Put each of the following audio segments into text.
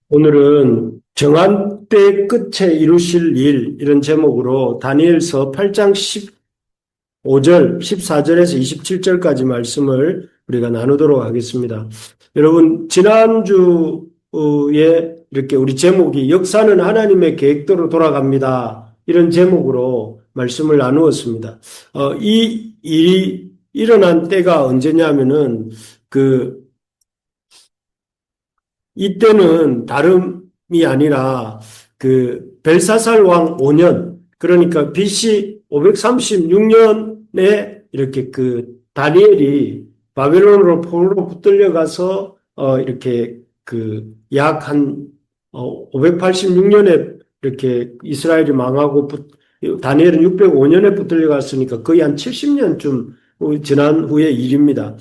오늘은 정한 때 끝에 이루실 일 이런 제목으로 다니엘서 8장 15절, 14절에서 27절까지 말씀을 우리가 나누도록 하겠습니다. 여러분 지난주에 이렇게 우리 제목이 역사는 하나님의 계획대로 돌아갑니다. 이런 제목으로 말씀을 나누었습니다. 이 일이 일어난 때가 언제냐면은 그 이때는 다름이 아니라 그 벨사살 왕 5년, 그러니까 BC 536년에 이렇게 그 다니엘이 바벨론으로 포로로 붙들려 가서 이렇게 그 약 한 586년에 이렇게 이스라엘이 망하고 다니엘은 605년에 붙들려 갔으니까 거의 한 70년쯤 지난 후의 일입니다.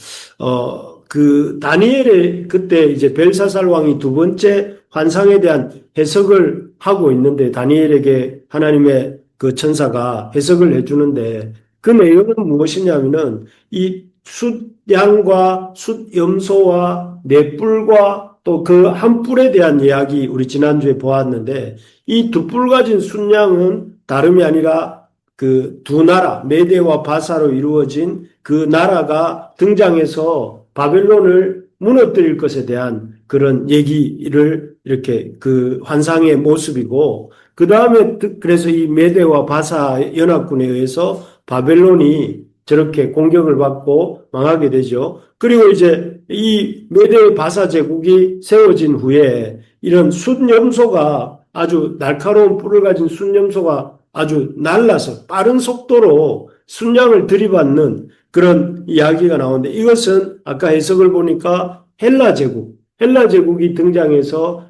그 다니엘의 그때 이제 벨사살 왕이 두 번째 환상에 대한 해석을 하고 있는데, 다니엘에게 하나님의 그 천사가 해석을 해주는데, 그 내용은 무엇이냐면은 이 숫양과 숫염소와 넷뿔과 또 그 한 뿔에 대한 이야기 우리 지난주에 보았는데, 이 두 뿔 가진 숫양은 다름이 아니라 그 두 나라 메대와 바사로 이루어진 그 나라가 등장해서 바벨론을 무너뜨릴 것에 대한 그런 얘기를 이렇게 그 환상의 모습이고, 그 다음에 그래서 이 메대와 바사 연합군에 의해서 바벨론이 저렇게 공격을 받고 망하게 되죠. 그리고 이제 이 메대 바사 제국이 세워진 후에 이런 순염소가, 아주 날카로운 뿔을 가진 순염소가 아주 날라서 빠른 속도로 순양을 들이받는 그런 이야기가 나오는데, 이것은 아까 해석을 보니까 헬라 제국이 등장해서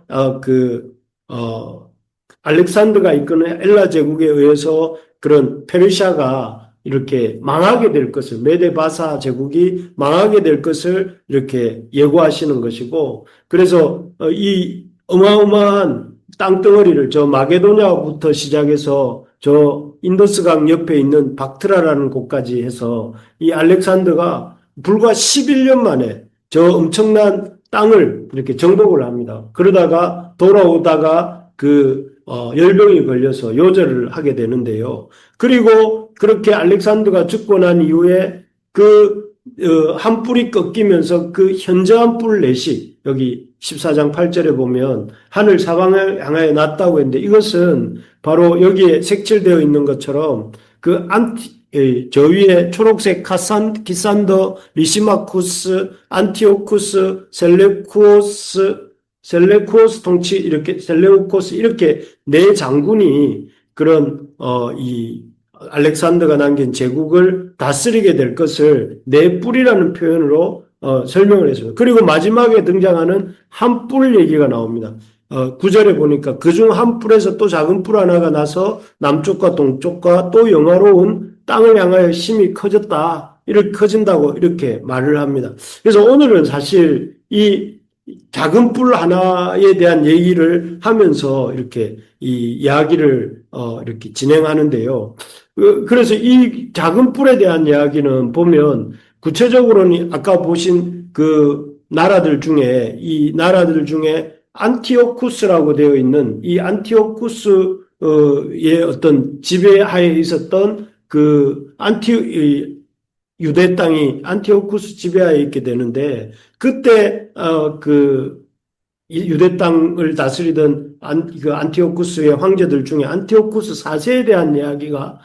알렉산더가 이끄는 헬라 제국에 의해서 그런 페르시아가 이렇게 망하게 될 것을, 메데바사 제국이 망하게 될 것을 이렇게 예고하시는 것이고, 그래서 이 어마어마한 땅덩어리를 저 마게도냐부터 시작해서 저 인더스강 옆에 있는 박트라라는 곳까지 해서 이 알렉산더가 불과 11년 만에 저 엄청난 땅을 이렇게 정복을 합니다. 그러다가 돌아오다가 열병이 걸려서 요절을 하게 되는데요. 그리고 그렇게 알렉산더가 죽고 난 이후에 한 뿔이 꺾이면서 그 현저한 뿔 넷이 여기 14장 8절에 보면 하늘 사방을 향하여 났다고 했는데, 이것은 바로 여기에 색칠되어 있는 것처럼 저 위에 초록색 기산더, 리시마쿠스, 안티오쿠스, 셀레쿠오스 통치, 이렇게 셀레우코스, 이렇게 네 장군이 그런 이 알렉산더가 남긴 제국을 다스리게 될 것을 네 뿔이라는 표현으로 설명을 했습니다. 그리고 마지막에 등장하는 한 뿔 얘기가 나옵니다. 9절에 보니까 그중 한 뿔에서 또 작은 뿔 하나가 나서 남쪽과 동쪽과 또 영화로운 땅을 향하여 힘이 커졌다. 이렇게 커진다고 이렇게 말을 합니다. 그래서 오늘은 사실 이 작은 뿔 하나에 대한 얘기를 하면서 이렇게 이 이야기를 이렇게 진행하는데요. 그래서 이 작은 뿔에 대한 이야기는 보면 구체적으로는 아까 보신 그 나라들 중에, 이 나라들 중에 안티오쿠스라고 되어 있는 이 안티오쿠스의 어떤 지배하에 있었던 유대 땅이 안티오쿠스 지배하에 있게 되는데, 그때 이 유대 땅을 다스리던 안티오쿠스의 황제들 중에 안티오쿠스 4세에 대한 이야기가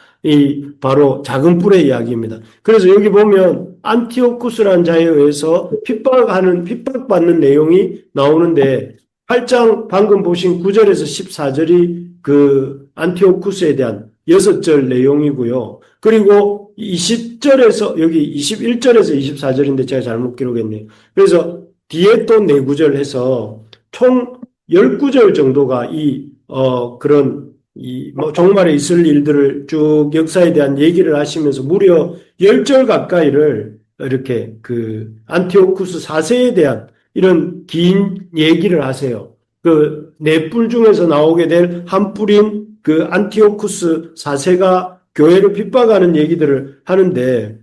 바로 작은 뿔의 이야기입니다. 그래서 여기 보면 안티오쿠스라는 자에 의해서 핍박받는 내용이 나오는데, 8장 방금 보신 9절에서 14절이 그 안티오쿠스에 대한 6절 내용이고요. 그리고 20절에서 여기 21절에서 24절인데 제가 잘못 기록했네요. 그래서 뒤에 또 4구절 해서 총 10구절 정도가 종말에 있을 일들을 쭉 역사에 대한 얘기를 하시면서 무려 10절 가까이를 이렇게 그 안티오쿠스 4세에 대한 이런 긴 얘기를 하세요. 그 네 뿔 중에서 나오게 될 한 뿔인 그 안티오쿠스 4세가 교회를 핍박하는 얘기들을 하는데,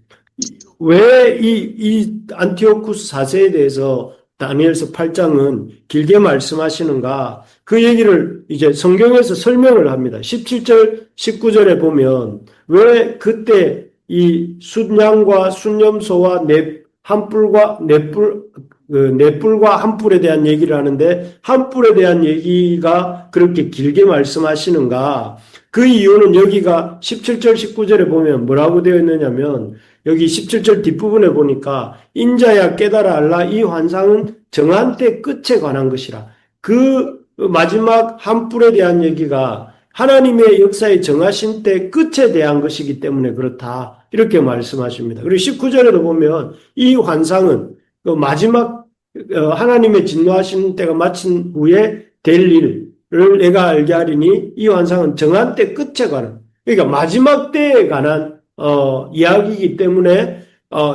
왜 이 안티오쿠스 4세에 대해서 다니엘서 8장은 길게 말씀하시는가? 그 얘기를 이제 성경에서 설명을 합니다. 17절, 19절에 보면 왜 그때 이 순양과 순염소와 넷불과 한뿔에 대한 얘기를 하는데 한뿔에 대한 얘기가 그렇게 길게 말씀하시는가? 그 이유는 여기가 17절, 19절에 보면 뭐라고 되어 있느냐면 여기 17절 뒷부분에 보니까 인자야 깨달아 알라 이 환상은 정한 때 끝에 관한 것이라. 그 마지막 한뿔에 대한 얘기가 하나님의 역사에 정하신 때 끝에 대한 것이기 때문에 그렇다. 이렇게 말씀하십니다. 그리고 19절에도 보면 이 환상은 그 마지막 하나님의 진노하시는 때가 마친 후에 될 일을 내가 알게 하리니 이 환상은 정한 때 끝에 관한 그러니까 마지막 때에 관한 이야기이기 때문에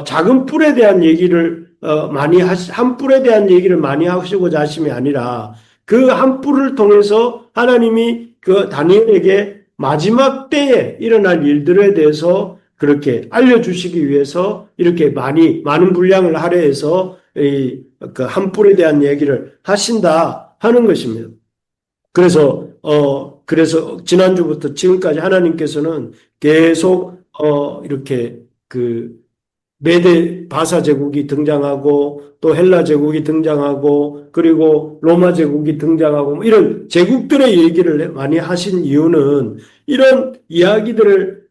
작은 뿔에 대한 얘기를 한 뿔에 대한 얘기를 많이 하시고자 하심이 아니라 그 한 뿔을 통해서 하나님이 그 다니엘에게 마지막 때에 일어날 일들에 대해서 그렇게 알려주시기 위해서 이렇게 많은 분량을 할애해서 그 한 뿔에 대한 얘기를 하신다 하는 것입니다. 그래서 지난주부터 지금까지 하나님께서는 계속 이렇게 그 메데 바사 제국이 등장하고 또 헬라 제국이 등장하고 그리고 로마 제국이 등장하고 뭐 이런 제국들의 얘기를 많이 하신 이유는 이런 이야기들을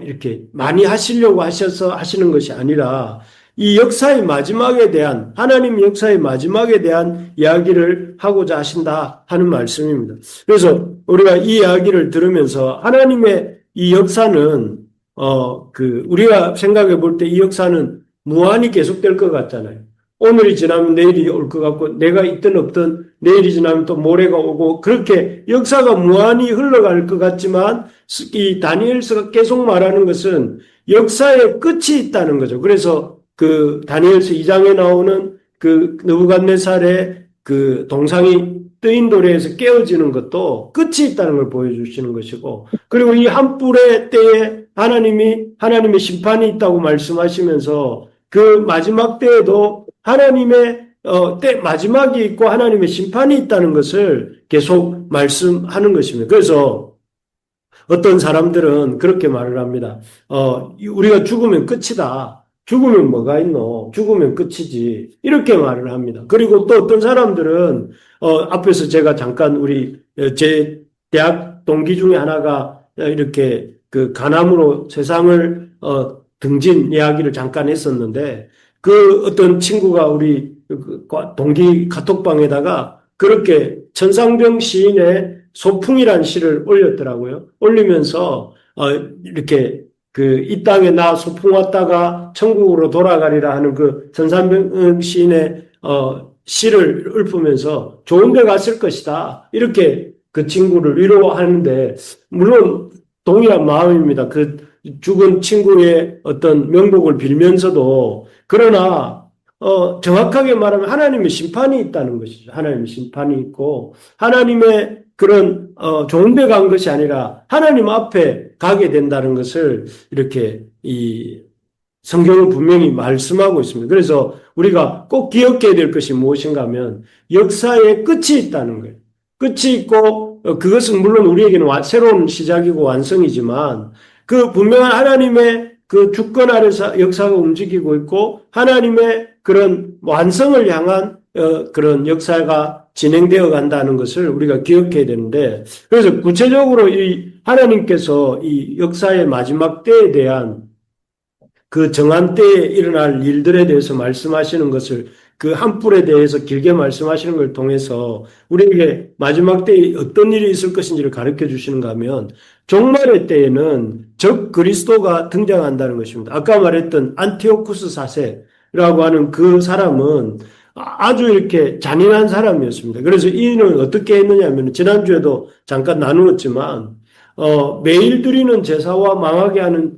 이렇게 많이 하시려고 하셔서 하시는 것이 아니라 이 역사의 마지막에 대한 하나님 역사의 마지막에 대한 이야기를 하고자 하신다 하는 말씀입니다. 그래서 우리가 이 이야기를 들으면서 하나님의 이 역사는 우리가 생각해 볼 때 이 역사는 무한히 계속될 것 같잖아요. 오늘이 지나면 내일이 올 것 같고, 내가 있든 없든 내일이 지나면 또 모레가 오고, 그렇게 역사가 무한히 흘러갈 것 같지만, 이 다니엘서가 계속 말하는 것은 역사의 끝이 있다는 거죠. 그래서 그 다니엘서 2장에 나오는 그 느부갓네살의 그 동상이 뜨인 도래에서 깨어지는 것도 끝이 있다는 걸 보여주시는 것이고, 그리고 이 한 뿔의 때에 하나님의 심판이 있다고 말씀하시면서 그 마지막 때에도 하나님의 때 마지막이 있고 하나님의 심판이 있다는 것을 계속 말씀하는 것입니다. 그래서 어떤 사람들은 그렇게 말을 합니다. 우리가 죽으면 끝이다. 죽으면 뭐가 있노? 죽으면 끝이지. 이렇게 말을 합니다. 그리고 또 어떤 사람들은 앞에서 제가 잠깐 제 대학 동기 중에 하나가 이렇게 그 간암으로 세상을 등진 이야기를 잠깐 했었는데 그 어떤 친구가 우리 동기 카톡방에다가 그렇게 천상병 시인의 소풍이란 시를 올렸더라고요. 올리면서 이렇게 이 땅에 나 소풍 왔다가 천국으로 돌아가리라 하는 그 천상병 시인의 시를 읊으면서 좋은 데 갔을 것이다. 이렇게 그 친구를 위로하는데 물론 동일한 마음입니다. 그 죽은 친구의 어떤 명복을 빌면서도 그러나 정확하게 말하면 하나님의 심판이 있다는 것이죠. 하나님의 심판이 있고 하나님의 그런 좋은 데 간 것이 아니라 하나님 앞에 가게 된다는 것을 이렇게 이 성경은 분명히 말씀하고 있습니다. 그래서 우리가 꼭 기억해야 될 것이 무엇인가 하면 역사의 끝이 있다는 거예요. 끝이 있고 그것은 물론 우리에게는 새로운 시작이고 완성이지만 그 분명한 하나님의 그 주권 아래서 역사가 움직이고 있고 하나님의 그런 완성을 향한 그런 역사가 진행되어 간다는 것을 우리가 기억해야 되는데 그래서 구체적으로 이 하나님께서 이 역사의 마지막 때에 대한 그 정한 때에 일어날 일들에 대해서 말씀하시는 것을 그 한 뿔에 대해서 길게 말씀하시는 걸 통해서 우리에게 마지막 때에 어떤 일이 있을 것인지를 가르쳐 주시는가 하면 종말의 때에는 적 그리스도가 등장한다는 것입니다. 아까 말했던 안티오쿠스 4세라고 하는 그 사람은 아주 이렇게 잔인한 사람이었습니다. 그래서 이는 어떻게 했느냐 하면 지난주에도 잠깐 나누었지만 매일 드리는 제사와 망하게 하는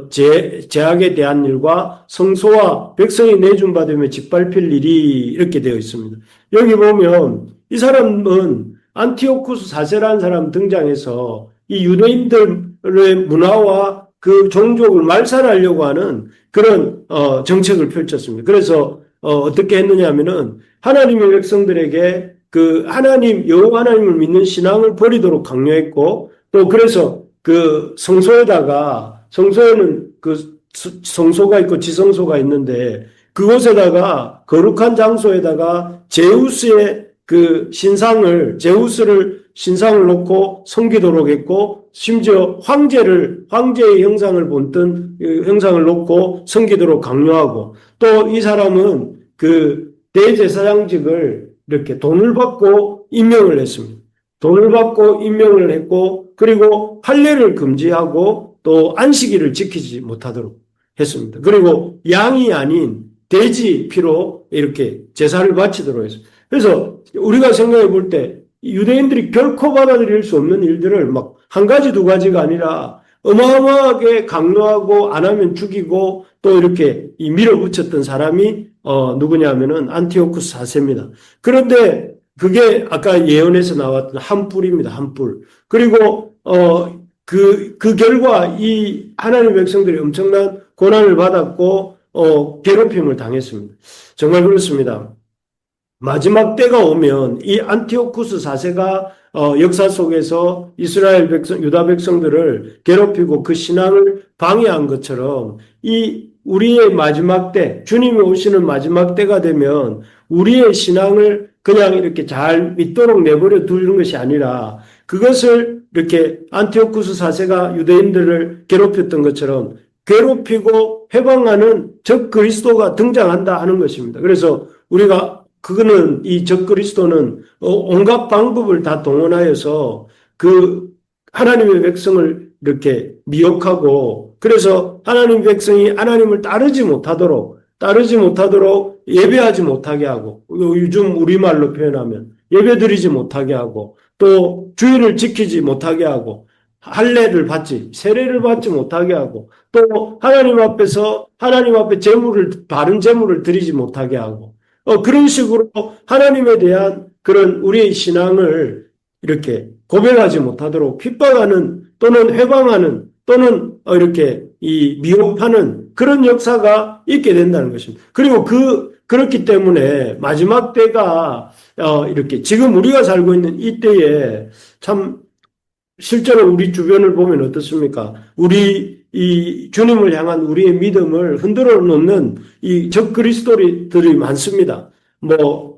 제약에 대한 일과 성소와 백성이 내준받으며 짓밟힐 일이 이렇게 되어 있습니다. 여기 보면 이 사람은 안티오쿠스 4세라는 사람 등장해서 이 유대인들의 문화와 그 종족을 말살하려고 하는 그런 정책을 펼쳤습니다. 그래서 어떻게 했느냐 하면은 하나님의 백성들에게 그 하나님, 여호와 하나님을 믿는 신앙을 버리도록 강요했고 또 그래서 그 성소에는 그 성소가 있고 지성소가 있는데 그곳에다가 거룩한 장소에다가 제우스를 신상을 놓고 섬기도록 했고 심지어 황제의 형상을 본뜬 형상을 놓고 섬기도록 강요하고 또 이 사람은 그 대제사장직을 이렇게 돈을 받고 임명을 했습니다. 돈을 받고 임명을 했고 그리고 할례를 금지하고 또 안식일을 지키지 못하도록 했습니다. 그리고 양이 아닌 돼지 피로 이렇게 제사를 바치도록 했습니다. 그래서 우리가 생각해 볼 때 유대인들이 결코 받아들일 수 없는 일들을 막 한 가지 두 가지가 아니라 어마어마하게 강요하고 안 하면 죽이고 또 이렇게 밀어붙였던 사람이 누구냐면은 안티오쿠스 4세입니다. 그런데 그게 아까 예언에서 나왔던 한 뿔입니다. 한 뿔. 그리고 그 결과 이 하나님의 백성들이 엄청난 고난을 받았고 괴롭힘을 당했습니다. 정말 그렇습니다. 마지막 때가 오면 이 안티오쿠스 4세가 역사 속에서 이스라엘 백성, 유다 백성들을 괴롭히고 그 신앙을 방해한 것처럼 이 우리의 마지막 때, 주님이 오시는 마지막 때가 되면 우리의 신앙을 그냥 이렇게 잘 믿도록 내버려 두는 것이 아니라 그것을 이렇게 안티오쿠스 4세가 유대인들을 괴롭혔던 것처럼 괴롭히고 해방하는 적 그리스도가 등장한다 하는 것입니다. 그래서 그거는 이 적그리스도는 온갖 방법을 다 동원하여서 그 하나님의 백성을 이렇게 미혹하고 그래서 하나님의 백성이 하나님을 따르지 못하도록 예배하지 못하게 하고 요즘 우리말로 표현하면 예배드리지 못하게 하고 또 주일을 지키지 못하게 하고 세례를 받지 못하게 하고 또 하나님 앞에 바른 제물을 드리지 못하게 하고 그런 식으로 하나님에 대한 그런 우리의 신앙을 이렇게 고백하지 못하도록 핍박하는 또는 해방하는 또는 이렇게 미혹하는 그런 역사가 있게 된다는 것입니다. 그리고 그렇기 때문에 마지막 때가 이렇게 지금 우리가 살고 있는 이 때에 참 실제로 우리 주변을 보면 어떻습니까? 이 주님을 향한 우리의 믿음을 흔들어 놓는 이 적그리스도들이 많습니다.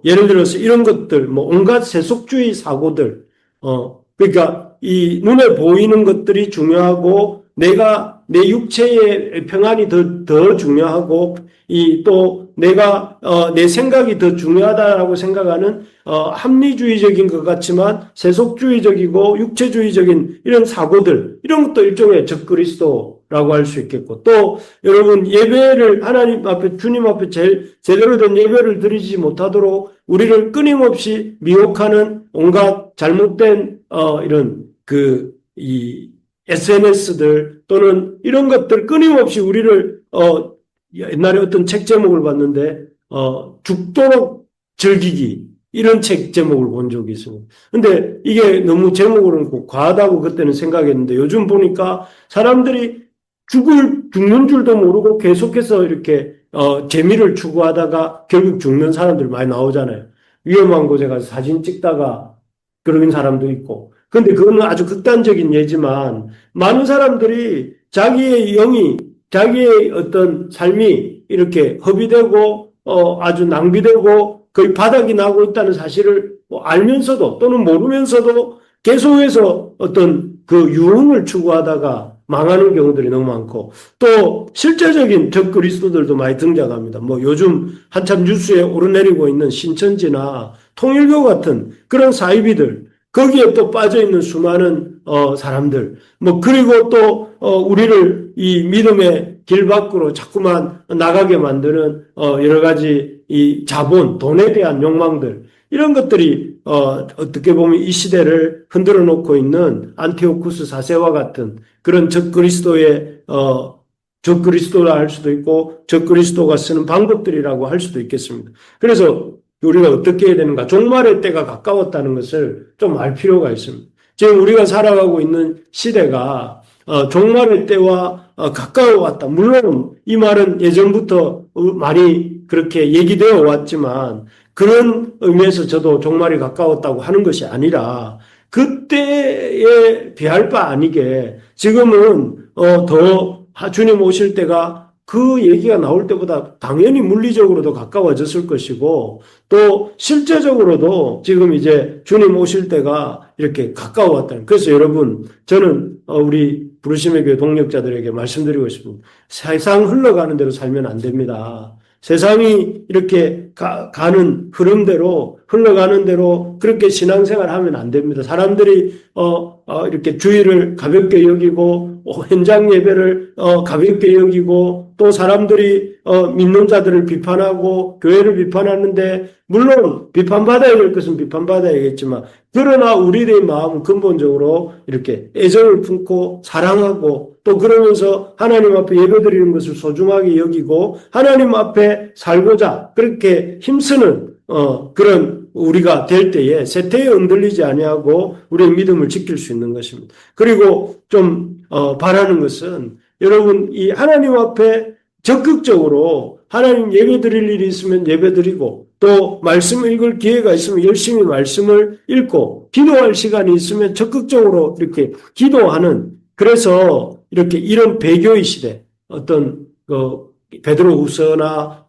예를 들어서 이런 것들, 온갖 세속주의 사고들, 그러니까 이 눈에 보이는 것들이 중요하고 내 육체의 평안이 더 중요하고 또 내 생각이 더 중요하다라고 생각하는 합리주의적인 것 같지만 세속주의적이고 육체주의적인 이런 사고들, 이런 것도 일종의 적그리스도라고 할 수 있겠고 또 여러분 하나님 앞에 주님 앞에 제대로 된 예배를 드리지 못하도록 우리를 끊임없이 미혹하는 온갖 잘못된 이런 이 SNS들 또는 이런 것들 끊임없이 우리를 옛날에 어떤 책 제목을 봤는데 죽도록 즐기기 이런 책 제목을 본 적이 있습니다. 근데 이게 너무 제목으로는 과하다고 그때는 생각했는데 요즘 보니까 사람들이 죽는 줄도 모르고 계속해서 이렇게 재미를 추구하다가 결국 죽는 사람들 많이 나오잖아요. 위험한 곳에 가서 사진 찍다가 그런 사람도 있고. 근데 그거는 아주 극단적인 예지만 많은 사람들이 자기의 어떤 삶이 이렇게 허비되고 아주 낭비되고 거의 바닥이 나고 있다는 사실을 알면서도 또는 모르면서도 계속해서 어떤 그 유흥을 추구하다가 망하는 경우들이 너무 많고 또 실제적인 적그리스도들도 많이 등장합니다. 요즘 한참 뉴스에 오르내리고 있는 신천지나 통일교 같은 그런 사이비들 거기에 또 빠져있는 수많은 사람들 그리고 또 우리를 이 믿음의 길 밖으로 자꾸만 나가게 만드는 여러 가지 이 돈에 대한 욕망들 이런 것들이 어떻게 보면 이 시대를 흔들어 놓고 있는 안티오쿠스 4세와 같은 그런 적그리스도라 할 수도 있고 적그리스도가 쓰는 방법들이라고 할 수도 있겠습니다. 그래서 우리가 어떻게 해야 되는가? 종말의 때가 가까웠다는 것을 좀 알 필요가 있습니다. 지금 우리가 살아가고 있는 시대가 종말의 때와 가까워왔다. 물론 이 말은 예전부터 많이 그렇게 얘기되어 왔지만 그런 의미에서 저도 종말이 가까웠다고 하는 것이 아니라 그때에 비할 바 아니게 지금은 더 주님 오실 때가 그 얘기가 나올 때보다 당연히 물리적으로도 가까워졌을 것이고 또 실제적으로도 지금 이제 주님 오실 때가 이렇게 가까워왔다는. 그래서 여러분 저는 우리 부르심의 교회 동력자들에게 말씀드리고 싶습니다. 세상 흘러가는 대로 살면 안 됩니다. 세상이 이렇게 가는 흐름대로 흘러가는 대로 그렇게 신앙생활 하면 안 됩니다. 사람들이 이렇게 주의를 가볍게 여기고 현장 예배를 가볍게 여기고 또 사람들이 믿는 자들을 비판하고 교회를 비판하는데 물론 비판받아야 될 것은 비판받아야겠지만 그러나 우리들의 마음은 근본적으로 이렇게 애정을 품고 사랑하고 또 그러면서 하나님 앞에 예배드리는 것을 소중하게 여기고 하나님 앞에 살고자 그렇게 힘쓰는 그런 우리가 될 때에 세태에 흔들리지 아니하고 우리의 믿음을 지킬 수 있는 것입니다. 그리고 좀 바라는 것은 여러분 이 하나님 앞에 적극적으로 하나님 예배드릴 일이 있으면 예배드리고 또 말씀 읽을 기회가 있으면 열심히 말씀을 읽고 기도할 시간이 있으면 적극적으로 이렇게 기도하는 그래서 이렇게 이런 배교의 시대 어떤 베드로후서나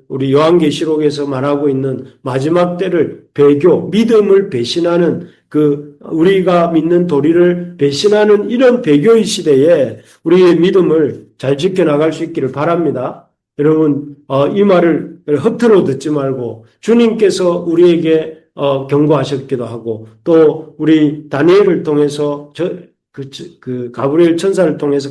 우리 요한계시록에서 말하고 있는 마지막 때를 배교, 믿음을 배신하는 우리가 믿는 도리를 배신하는 이런 배교의 시대에 우리의 믿음을 잘 지켜나갈 수 있기를 바랍니다. 여러분, 이 말을 허투루 듣지 말고 주님께서 우리에게 경고하셨기도 하고 또 우리 다니엘을 통해서 가브리엘 천사를 통해서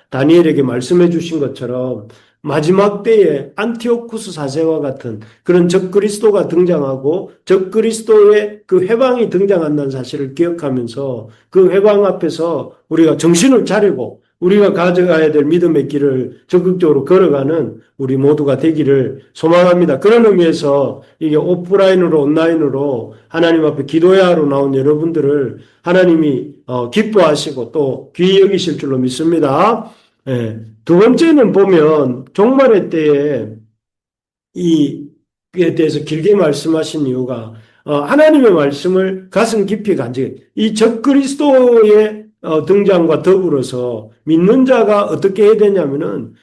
다니엘에게 말씀해 주신 것처럼 마지막 때에 안티오쿠스 사제와 같은 그런 적그리스도가 등장하고 적그리스도의 그 회방이 등장한다는 사실을 기억하면서 그 회방 앞에서 우리가 정신을 차리고 우리가 가져가야 될 믿음의 길을 적극적으로 걸어가는 우리 모두가 되기를 소망합니다. 그런 의미에서 이게 오프라인으로 온라인으로 하나님 앞에 기도해야 하러 나온 여러분들을 하나님이 기뻐하시고 또 귀히 여기실 줄로 믿습니다. 예. 두 번째는 보면 종말의 때에 이에 대해서 길게 말씀하신 이유가 하나님의 말씀을 가슴 깊이 이 적그리스도의 등장과 더불어서 믿는 자가 어떻게 해야 되냐면은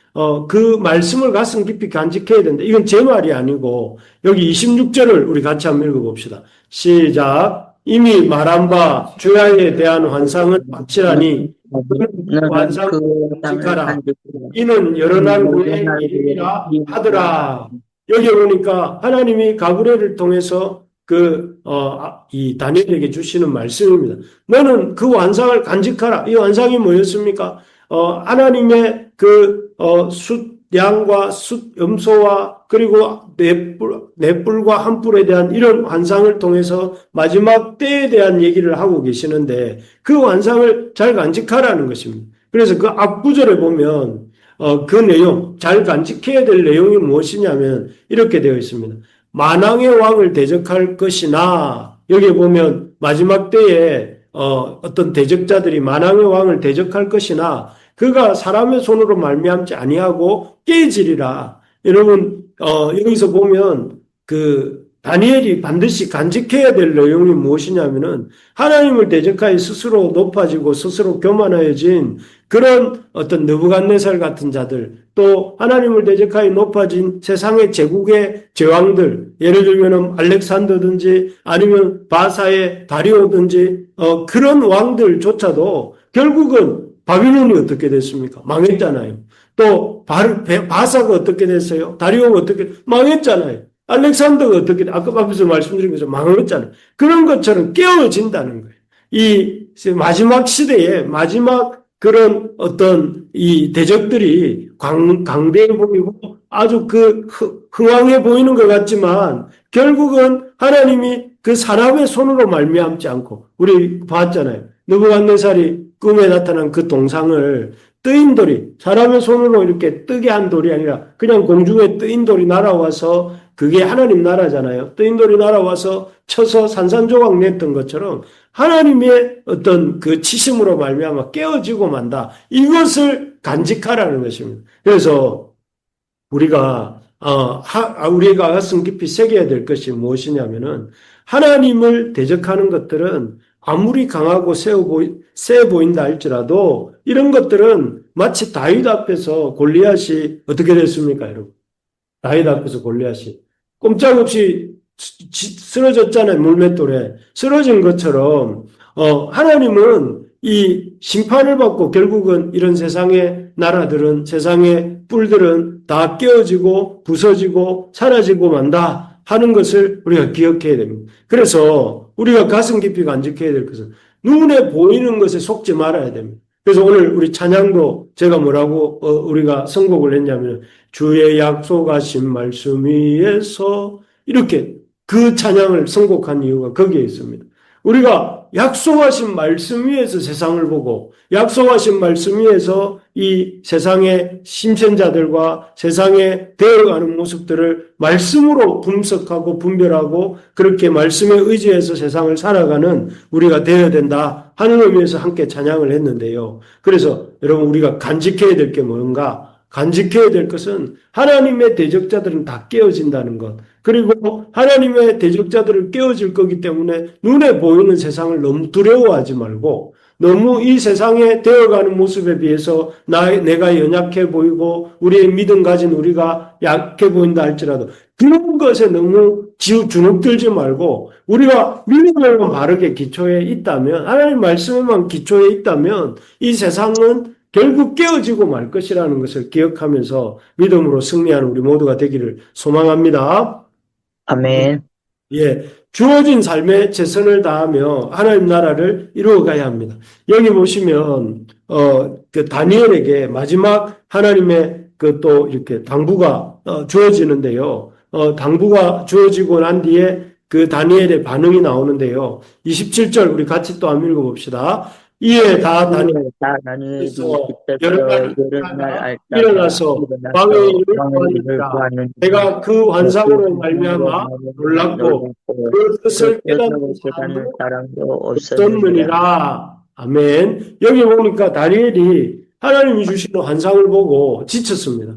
그 말씀을 가슴 깊이 간직해야 된다. 이건 제 말이 아니고 여기 26절을 우리 같이 한번 읽어봅시다. 시작. 이미 말한 바 주야에 대한 환상은 확실하니 환상 간직하라. 이는 여러 날 후에 일이라 하더라. 여기 보니까 하나님이 가브리엘을 통해서 이 다니엘에게 주시는 말씀입니다. 너는 그 환상을 간직하라. 이 환상이 뭐였습니까? 하나님의 숫, 양과 숫, 염소와 그리고 넷불과 한뿔에 대한 이런 환상을 통해서 마지막 때에 대한 얘기를 하고 계시는데 그 환상을 잘 간직하라는 것입니다. 그래서 그 앞구절에 보면 그 내용, 잘 간직해야 될 내용이 무엇이냐면 이렇게 되어 있습니다. 만왕의 왕을 대적할 것이나 여기에 보면 마지막 때에 어떤 대적자들이 만왕의 왕을 대적할 것이나 그가 사람의 손으로 말미암지 아니하고 깨지리라. 여러분 여기서 보면 다니엘이 반드시 간직해야 될 내용이 무엇이냐면은 하나님을 대적하여 스스로 높아지고 스스로 교만해진 그런 어떤 느부갓네살 같은 자들 또 하나님을 대적하여 높아진 세상의 제국의 제왕들 예를 들면은 알렉산더든지 아니면 바사의 다리오든지 그런 왕들조차도 결국은 바빌론이 어떻게 됐습니까? 망했잖아요. 또 바사가 어떻게 됐어요? 다리오가 어떻게 망했잖아요. 알렉산더가 어떻게 아까 앞에서 말씀드린 것처럼 망했잖아요. 그런 것처럼 깨어진다는 거예요. 이 마지막 시대에 마지막 그런 어떤 이 대적들이 강대해 보이고 아주 흥황해 보이는 것 같지만 결국은 하나님이 그 사람의 손으로 말미암지 않고 우리 봤잖아요. 느부갓네살이 꿈에 나타난 그 동상을 뜨인 돌이 사람의 손으로 이렇게 뜨게 한 돌이 아니라 그냥 공중에 뜨인 돌이 날아와서 그게 하나님 나라잖아요. 뜨인 돌이 날아와서 쳐서 산산조각 냈던 것처럼 하나님의 어떤 그 치심으로 말미암아 깨어지고 만다. 이것을 간직하라는 것입니다. 그래서 우리가 우리가 가슴 깊이 새겨야 될 것이 무엇이냐면은 하나님을 대적하는 것들은 아무리 강하고 세 보인다 할지라도 이런 것들은 마치 다윗 앞에서 골리앗이 어떻게 됐습니까, 여러분? 다윗 앞에서 골리앗이 꼼짝없이 쓰러졌잖아요. 물맷돌에 쓰러진 것처럼 하나님은 이 심판을 받고 결국은 이런 세상의 나라들은 세상의 뿔들은 다 깨어지고 부서지고 사라지고 만다 하는 것을 우리가 기억해야 됩니다. 그래서 우리가 가슴 깊이 간직해야 될 것은 눈에 보이는 것에 속지 말아야 됩니다. 그래서 오늘 우리 찬양도 제가 뭐라고 우리가 선곡을 했냐면 주의 약속하신 말씀 위에서 이렇게 그 찬양을 선곡한 이유가 거기에 있습니다. 우리가 약속하신 말씀 위에서 세상을 보고 약속하신 말씀 위에서 이 세상의 심sen자들과 세상에 되어가는 모습들을 말씀으로 분석하고 분별하고 그렇게 말씀에 의지해서 세상을 살아가는 우리가 되어야 된다 하는 의미에서 함께 찬양을 했는데요. 그래서 여러분 우리가 간직해야 될 게 뭔가? 간직해야 될 것은 하나님의 대적자들은 다 깨어진다는 것. 그리고 하나님의 대적자들을 깨어질 거기 때문에 눈에 보이는 세상을 너무 두려워하지 말고 너무 이 세상에 되어가는 모습에 비해서 내가 연약해 보이고 우리의 믿음 가진 우리가 약해 보인다 할지라도 그런 것에 너무 주눅들지 말고 우리가 믿음에만 바르게 기초에 있다면 하나님 말씀에만 기초에 있다면 이 세상은 결국 깨어지고 말 것이라는 것을 기억하면서 믿음으로 승리하는 우리 모두가 되기를 소망합니다. 아멘. 예, 주어진 삶에 최선을 다하며 하나님 나라를 이루어가야 합니다. 여기 보시면 그 다니엘에게 마지막 하나님의 그 또 이렇게 당부가 주어지는데요. 당부가 주어지고 난 뒤에 그 다니엘의 반응이 나오는데요. 27절 우리 같이 또 한번 읽어봅시다. 이에 다 다니엘이 여러 날 알 일어나서 왕의 일을 보았느니라. 내가 그 환상으로 말미암아 놀랐고 그 뜻을 깨닫는 사람도 없었느니라. 아멘. 여기 보니까 다니엘이 하나님이 주시는 환상을 보고 지쳤습니다.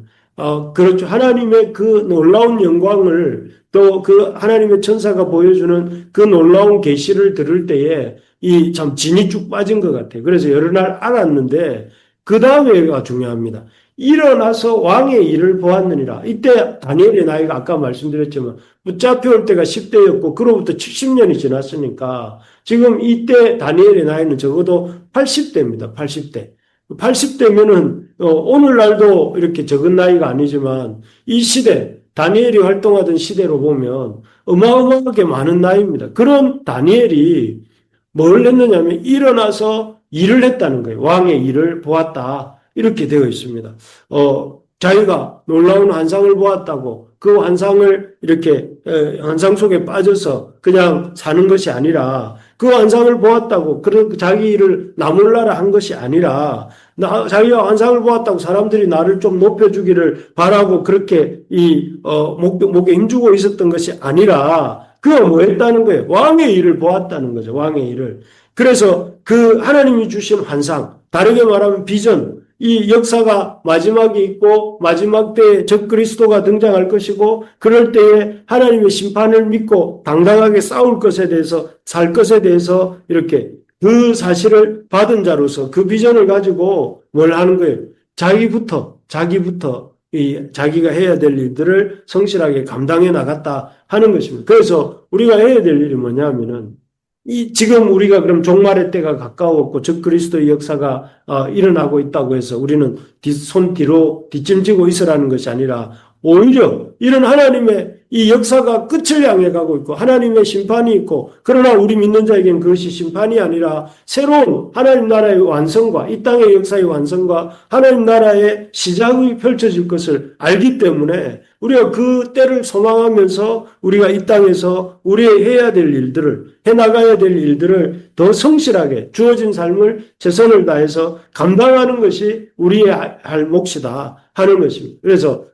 그렇죠. 하나님의 그 놀라운 영광을 또 그 하나님의 천사가 보여주는 그 놀라운 계시를 들을 때에 이 참 진이 쭉 빠진 것 같아요. 그래서 여러 날 알았는데 그 다음에가 중요합니다. 일어나서 왕의 일을 보았느니라. 이때 다니엘의 나이가 아까 말씀드렸지만 붙잡혀올 때가 10대였고 그로부터 70년이 지났으니까 지금 이때 다니엘의 나이는 적어도 80대입니다. 80대. 80대면은 오늘날도 이렇게 적은 나이가 아니지만 이 시대 다니엘이 활동하던 시대로 보면 어마어마하게 많은 나이입니다. 그런 다니엘이 뭘 했느냐면 일어나서 일을 했다는 거예요. 왕의 일을 보았다. 이렇게 되어 있습니다. 자기가 놀라운 환상을 보았다고 그 환상을 이렇게 환상 속에 빠져서 그냥 사는 것이 아니라 그 환상을 보았다고 그런 자기 일을 나몰라라 한 것이 아니라 자기가 환상을 보았다고 사람들이 나를 좀 높여주기를 바라고 그렇게 목에 힘주고 있었던 것이 아니라 그가 뭐 했다는 거예요? 왕의 일을 보았다는 거죠. 왕의 일을. 그래서 그 하나님이 주신 환상, 다르게 말하면 비전, 이 역사가 마지막이 있고 마지막 때에 적그리스도가 등장할 것이고 그럴 때에 하나님의 심판을 믿고 당당하게 싸울 것에 대해서 살 것에 대해서 이렇게 그 사실을 받은 자로서 그 비전을 가지고 뭘 하는 거예요? 자기부터 자기가 해야 될 일들을 성실하게 감당해 나갔다 하는 것입니다. 그래서 우리가 해야 될 일이 뭐냐면은 지금 우리가 그럼 종말의 때가 가까웠고 적그리스도의 역사가 일어나고 있다고 해서 우리는 손 뒤로 뒷짐지고 있으라는 것이 아니라 오히려 이런 하나님의 이 역사가 끝을 향해 가고 있고 하나님의 심판이 있고 그러나 우리 믿는 자에게는 그것이 심판이 아니라 새로운 하나님 나라의 완성과 이 땅의 역사의 완성과 하나님 나라의 시작이 펼쳐질 것을 알기 때문에 우리가 그 때를 소망하면서 우리가 이 땅에서 우리의 해야 될 일들을 해나가야 될 일들을 더 성실하게 주어진 삶을 최선을 다해서 감당하는 것이 우리의 할 몫이다 하는 것입니다. 그래서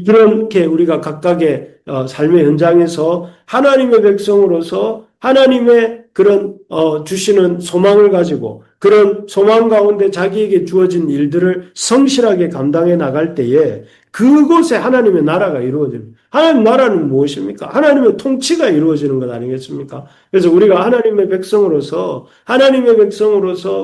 그렇게 우리가 각각의 삶의 현장에서 하나님의 백성으로서 하나님의 그런 주시는 소망을 가지고 그런 소망 가운데 자기에게 주어진 일들을 성실하게 감당해 나갈 때에 그곳에 하나님의 나라가 이루어집니다. 하나님 나라는 무엇입니까? 하나님의 통치가 이루어지는 것 아니겠습니까? 그래서 우리가 하나님의 백성으로서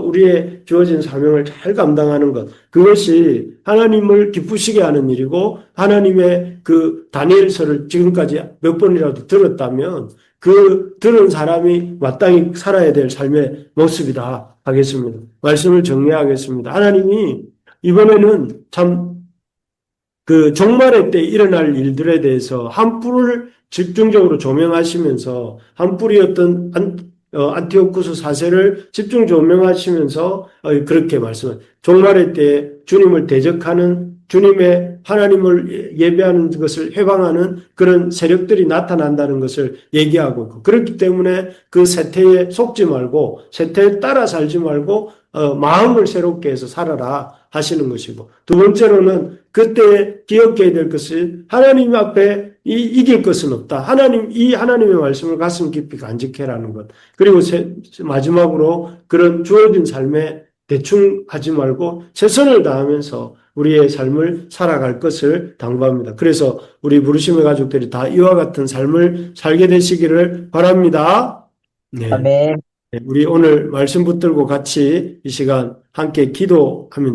우리의 주어진 사명을 잘 감당하는 것, 그것이 하나님을 기쁘시게 하는 일이고, 하나님의 그 다니엘서를 지금까지 몇 번이라도 들었다면, 그 들은 사람이 마땅히 살아야 될 삶의 모습이다 하겠습니다. 말씀을 정리하겠습니다. 하나님이 이번에는 참 그 종말의 때 일어날 일들에 대해서 한 뿔을 집중적으로 조명하시면서 한 뿔이었던 안티오쿠스 사세를 집중 조명하시면서 그렇게 말씀을 종말의 때 주님을 대적하는 주님의 하나님을 예배하는 것을 해방하는 그런 세력들이 나타난다는 것을 얘기하고 있고 그렇기 때문에 그 세태에 속지 말고 세태에 따라 살지 말고 마음을 새롭게 해서 살아라 하시는 것이고 두 번째로는 그때 기억해야 될 것은 하나님 앞에 이길 것은 없다. 하나님의 말씀을 가슴 깊이 간직해라는 것. 그리고 마지막으로 그런 주어진 삶에 대충 하지 말고 최선을 다하면서 우리의 삶을 살아갈 것을 당부합니다. 그래서 우리 부르심의 가족들이 다 이와 같은 삶을 살게 되시기를 바랍니다. 네. 아멘. 우리 오늘 말씀 붙들고 같이 이 시간 함께 기도하면